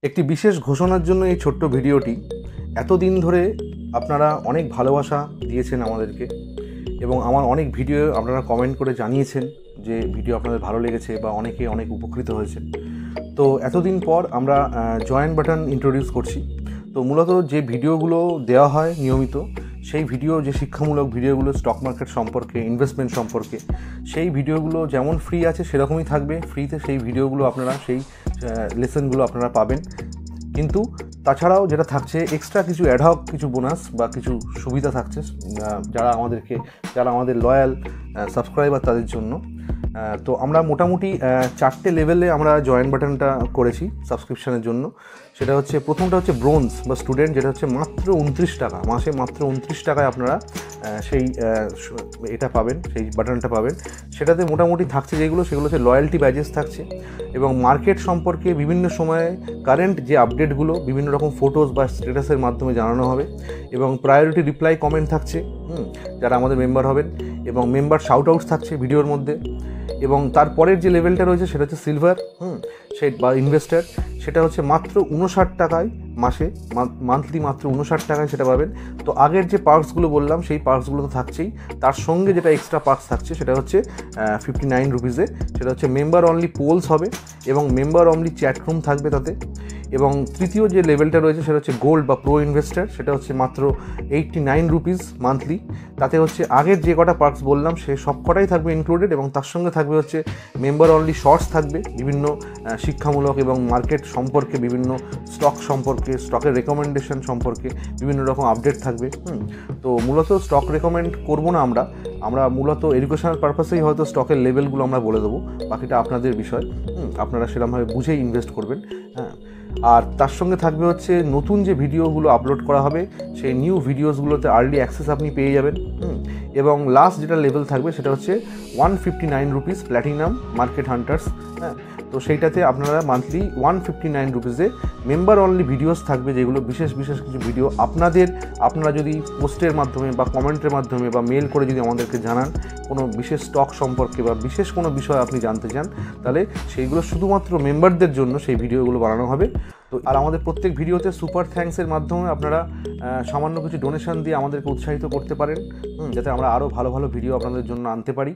একটি বিশেষ ঘোষণার জন্য এই ছোট্ট ভিডিওটি। এতদিন ধরে আপনারা অনেক ভালোবাসা দিয়েছেন আমাদেরকে এবং আমার অনেক ভিডিও আপনারা কমেন্ট করে জানিয়েছেন যে ভিডিও আপনাদের ভালো লেগেছে বা অনেকে অনেক উপকৃত হয়েছে। তো এতদিন পর আমরা জয়েন বাটন ইন্ট্রোডিউস করছি। তো মূলত যে ভিডিওগুলো দেওয়া হয় নিয়মিত, সেই ভিডিও, যে শিক্ষামূলক ভিডিওগুলো স্টক মার্কেট সম্পর্কে, ইনভেস্টমেন্ট সম্পর্কে, সেই ভিডিওগুলো যেমন ফ্রি আছে সেরকমই থাকবে। ফ্রিতে সেই ভিডিওগুলো আপনারা, সেই লেসনগুলো আপনারা পাবেন। কিন্তু তাছাড়াও যেটা থাকছে এক্সট্রা কিছু অ্যাডহক, কিছু বোনাস বা কিছু সুবিধা থাকছে যারা আমাদের লয়াল সাবস্ক্রাইবার তাদের জন্য। তো আমরা মোটামুটি 4টে লেভেলে আমরা জয়েন বাটনটা করেছি সাবস্ক্রিপশানের জন্য। সেটা হচ্ছে, প্রথমটা হচ্ছে ব্রোঞ্জ বা স্টুডেন্ট, যেটা হচ্ছে মাত্র 29 টাকা, মাসে মাত্র 29 টাকায় আপনারা এটা পাবেন, সেই বাটনটা পাবেন। সেটাতে মোটামুটি থাকছে সেগুলো হচ্ছে লয়্যালটি ব্যাজেস থাকছে এবং মার্কেট সম্পর্কে বিভিন্ন সময়ে কারেন্ট যে আপডেটগুলো বিভিন্ন রকম ফটোস বা স্ট্যাটাসের মাধ্যমে জানানো হবে এবং প্রায়োরিটি রিপ্লাই কমেন্ট থাকছে যারা আমাদের মেম্বার হবেন, এবং মেম্বার শাউট আউটস থাকছে ভিডিওর মধ্যে। এবং তারপরের যে লেভেলটা রয়েছে সেটা হচ্ছে সিলভার বা ইনভেস্টার। সেটা হচ্ছে মাত্র 59 টাকায় মাসে, মান্থলি মাত্র 59 টাকায় সেটা পাবেন। তো আগের যে পার্কসগুলো বললাম সেই পার্কসগুলো তো থাকছেই, তার সঙ্গে যেটা এক্সট্রা পার্কস থাকছে সেটা হচ্ছে 59 রুপিসে। সেটা হচ্ছে মেম্বার অনলি পোলস হবে এবং মেম্বার অনলি চ্যাটরুম থাকবে তাতে। এবং তৃতীয় যে লেভেলটা রয়েছে সেটা হচ্ছে গোল্ড বা প্রো ইনভেস্টার। সেটা হচ্ছে মাত্র 89 রুপিস মান্থলি। তাতে হচ্ছে আগের যে কটা পার্কস বললাম সে সব কটাই থাকবে ইনক্লুডেড, এবং তার সঙ্গে থাকবে হচ্ছে মেম্বার অনলি শর্টস থাকবে, বিভিন্ন শিক্ষামূলক এবং মার্কেট সম্পর্কে, বিভিন্ন স্টক সম্পর্কে, স্টকের রেকমেন্ডেশন সম্পর্কে বিভিন্ন রকম আপডেট থাকবে। তো মূলত স্টক রেকমেন্ড করবো না আমরা মূলত এডুকেশনাল পারপাসেই হয়তো স্টকের লেভেলগুলো আমরা বলে দেবো, বাকিটা আপনাদের বিষয়। আপনারা সেরকমভাবে বুঝেই ইনভেস্ট করবেন। আর তার সঙ্গে থাকবে হচ্ছে নতুন যে ভিডিওগুলো আপলোড করা হবে সেই নিউ ভিডিওসগুলোতে আর্লি অ্যাক্সেস আপনি পেয়ে যাবেন। এবং লাস্ট যেটা লেভেল থাকবে সেটা হচ্ছে 159 রুপিস প্ল্যাটিনাম মার্কেট হান্টার্স। তো সেইটাতে আপনারা মান্থলি 159 রুপিসে মেম্বার অনলি ভিডিওস থাকবে, যেগুলো বিশেষ কিছু ভিডিও আপনারা যদি পোস্টের মাধ্যমে বা কমেন্টের মাধ্যমে বা মেল করে যদি আমাদেরকে জানান কোনো বিশেষ স্টক সম্পর্কে বা বিশেষ কোনো বিষয় আপনি জানতে চান, তাহলে সেইগুলো শুধুমাত্র মেম্বারদের জন্য সেই ভিডিওগুলো বানানো হবে। তো আর আমাদের প্রত্যেক ভিডিওতে সুপার থ্যাঙ্কসের মাধ্যমে আপনারা সামান্য কিছু ডোনেশন দিয়ে আমাদেরকে উৎসাহিত করতে পারেন, যাতে আমরা আরও ভালো ভিডিও আপনাদের জন্য আনতে পারি।